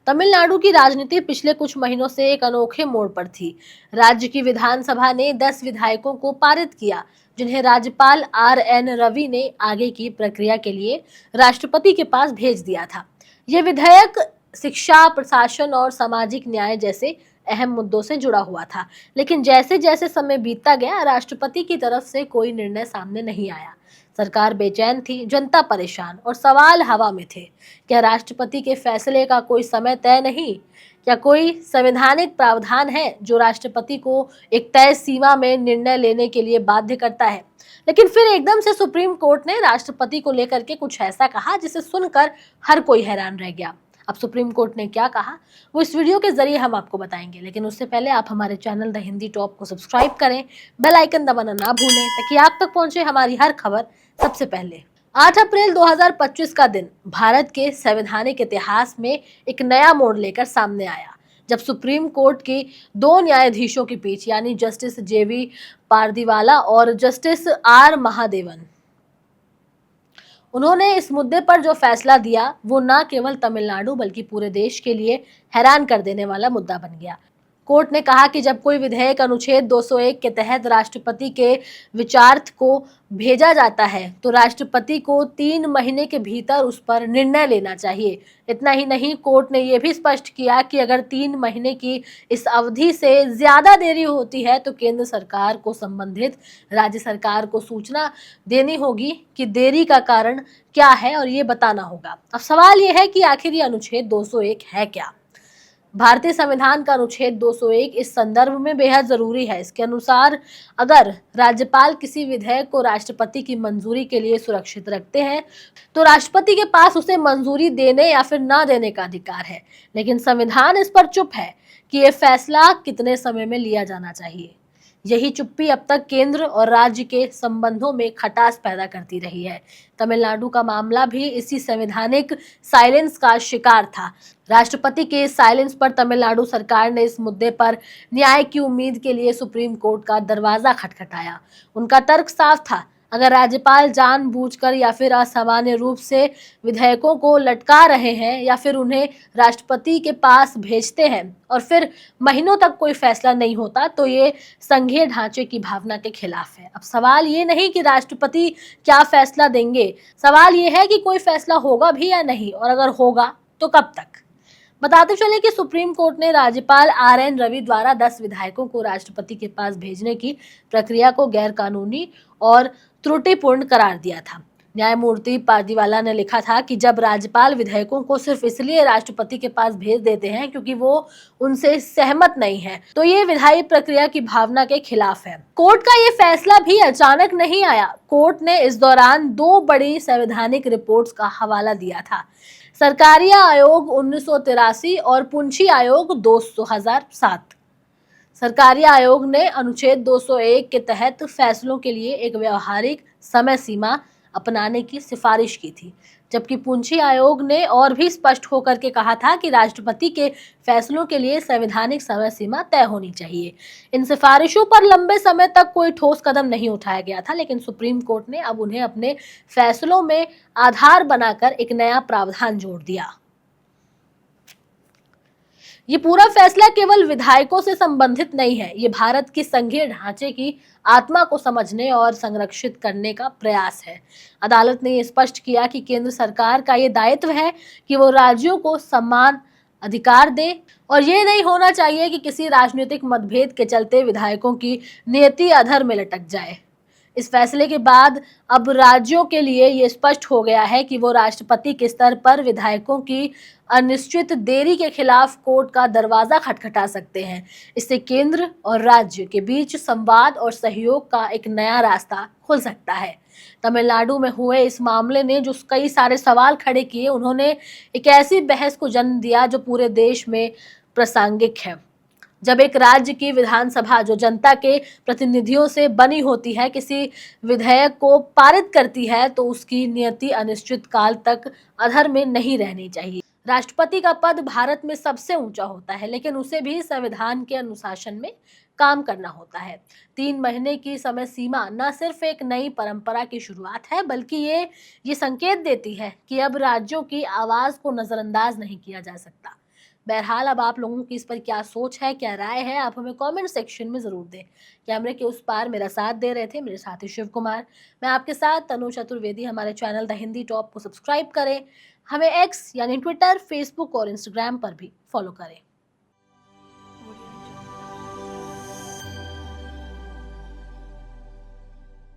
तमिलनाडु की राजनीति पिछले कुछ महीनों से एक अनोखे मोड़ पर थी। राज्य की विधानसभा ने 10 विधायकों को पारित किया, जिन्हें राज्यपाल आर.एन. रवि ने आगे की प्रक्रिया के लिए राष्ट्रपति के पास भेज दिया था। ये विधेयक शिक्षा, प्रशासन और सामाजिक न्याय जैसे अहम मुद्दों से जुड़ा हुआ था, लेकिन जैसे जैसे समय बीतता गया, राष्ट्रपति की तरफ से कोई निर्णय सामने नहीं आया। सरकार बेचैन थी, जनता परेशान और सवाल हवा में थे। क्या राष्ट्रपति के फैसले का कोई समय तय नहीं? क्या कोई संवैधानिक प्रावधान है जो राष्ट्रपति को एक तय सीमा में निर्णय लेने के लिए बाध्य करता है? लेकिन फिर एकदम से सुप्रीम कोर्ट ने राष्ट्रपति को लेकर के कुछ ऐसा कहा जिसे सुनकर हर कोई हैरान रह गया। अब सुप्रीम कोर्ट ने क्या कहा, वो इस वीडियो के जरिए हम आपको बताएंगे, लेकिन उससे पहले आप हमारे चैनल द हिंदी टॉप को सब्सक्राइब करें, बेल आइकन दबाना ना भूलें ताकि आप तक पहुंचे हमारी हर खबर सबसे पहले। 8 अप्रैल 2025 का दिन भारत के संवैधानिक इतिहास में एक नया मोड़ लेकर सामने आया, जब सुप्रीम कोर्ट की दो न्यायाधीशों की पीठ यानी जस्टिस जेवी पारदीवाला और जस्टिस आर महादेवन, उन्होंने इस मुद्दे पर जो फैसला दिया वो न केवल तमिलनाडु बल्कि पूरे देश के लिए हैरान कर देने वाला मुद्दा बन गया। कोर्ट ने कहा कि जब कोई विधेयक अनुच्छेद 201 के तहत राष्ट्रपति के विचारार्थ को भेजा जाता है तो राष्ट्रपति को 3 महीने के भीतर उस पर निर्णय लेना चाहिए। इतना ही नहीं, कोर्ट ने यह भी स्पष्ट किया कि अगर 3 महीने की इस अवधि से ज्यादा देरी होती है तो केंद्र सरकार को संबंधित राज्य सरकार को सूचना देनी होगी कि देरी का कारण क्या है और ये बताना होगा। अब सवाल यह है कि आखिर ये अनुच्छेद 201 है क्या? भारतीय संविधान का अनुच्छेद 201 इस संदर्भ में बेहद जरूरी है। इसके अनुसार अगर राज्यपाल किसी विधेयक को राष्ट्रपति की मंजूरी के लिए सुरक्षित रखते हैं तो राष्ट्रपति के पास उसे मंजूरी देने या फिर ना देने का अधिकार है, लेकिन संविधान इस पर चुप है कि यह फैसला कितने समय में लिया जाना चाहिए। यही चुप्पी अब तक केंद्र और राज्य के संबंधों में खटास पैदा करती रही है। तमिलनाडु का मामला भी इसी संवैधानिक साइलेंस का शिकार था। राष्ट्रपति के साइलेंस पर तमिलनाडु सरकार ने इस मुद्दे पर न्याय की उम्मीद के लिए सुप्रीम कोर्ट का दरवाजा खटखटाया। उनका तर्क साफ था, अगर राज्यपाल जानबूझकर या फिर असामान्य रूप से विधेयकों को लटका रहे हैं या फिर उन्हें राष्ट्रपति के पास भेजते हैं और फिर महीनों तक कोई फैसला नहीं होता तो ये संघीय ढांचे की भावना के खिलाफ है। अब सवाल ये नहीं कि राष्ट्रपति क्या फैसला देंगे, सवाल ये है कि कोई फैसला होगा भी या नहीं, और अगर होगा तो कब तक। बताते चले कि सुप्रीम कोर्ट ने राज्यपाल आर.एन. रवि द्वारा 10 विधायकों को राष्ट्रपति के पास भेजने की प्रक्रिया को गैरकानूनी और त्रुटिपूर्ण करार दिया था। न्यायमूर्ति पारदीवाला ने लिखा था कि जब राज्यपाल विधेयकों को सिर्फ इसलिए राष्ट्रपति के पास भेज देते हैं क्योंकि वो उनसे सहमत नहीं है तो ये विधायी प्रक्रिया की भावना के खिलाफ है। कोर्ट का ये फैसला भी अचानक नहीं आया। कोर्ट ने इस दौरान 2 बड़ी संवैधानिक रिपोर्ट्स का हवाला दिया था, सरकारिया आयोग 1983 और पुंछी आयोग 2007। सरकारिया आयोग ने अनुच्छेद 201 के तहत फैसलों के लिए एक व्यवहारिक समय सीमा अपनाने की सिफारिश की थी, जबकि पुंछी आयोग ने और भी स्पष्ट होकर के कहा था कि राष्ट्रपति के फैसलों के लिए संवैधानिक समय सीमा तय होनी चाहिए। इन सिफारिशों पर लंबे समय तक कोई ठोस कदम नहीं उठाया गया था, लेकिन सुप्रीम कोर्ट ने अब उन्हें अपने फैसलों में आधार बनाकर एक नया प्रावधान जोड़ दिया। ये पूरा फैसला केवल विधायकों से संबंधित नहीं है, ये भारत की संघीय ढांचे की आत्मा को समझने और संरक्षित करने का प्रयास है। अदालत ने ये स्पष्ट किया कि केंद्र सरकार का ये दायित्व है कि वो राज्यों को समान अधिकार दे और ये नहीं होना चाहिए कि किसी राजनीतिक मतभेद के चलते विधायकों की नियति अधर में लटक जाए। इस फैसले के बाद अब राज्यों के लिए ये स्पष्ट हो गया है कि वो राष्ट्रपति के स्तर पर विधायकों की अनिश्चित देरी के खिलाफ कोर्ट का दरवाजा खटखटा सकते हैं। इससे केंद्र और राज्य के बीच संवाद और सहयोग का एक नया रास्ता खुल सकता है। तमिलनाडु में हुए इस मामले ने जो कई सारे सवाल खड़े किए, उन्होंने एक ऐसी बहस को जन्म दिया जो पूरे देश में प्रासंगिक है। जब एक राज्य की विधानसभा जो जनता के प्रतिनिधियों से बनी होती है किसी विधेयक को पारित करती है तो उसकी नियति अनिश्चित काल तक अधर में नहीं रहनी चाहिए। राष्ट्रपति का पद भारत में सबसे ऊंचा होता है, लेकिन उसे भी संविधान के अनुशासन में काम करना होता है। 3 महीने की समय सीमा न सिर्फ एक नई परंपरा की शुरुआत है बल्कि ये संकेत देती है कि अब राज्यों की आवाज को नजरअंदाज नहीं किया जा सकता। बहरहाल अब आप लोगों की इस पर क्या सोच है, क्या राय है, आप हमें कमेंट सेक्शन में ज़रूर दें। कैमरे के उस पार मेरा साथ दे रहे थे मेरे साथी शिव कुमार। मैं आपके साथ तनु चतुर्वेदी। हमारे चैनल द हिंदी टॉप को सब्सक्राइब करें। हमें एक्स यानी ट्विटर, फेसबुक और इंस्टाग्राम पर भी फॉलो करें।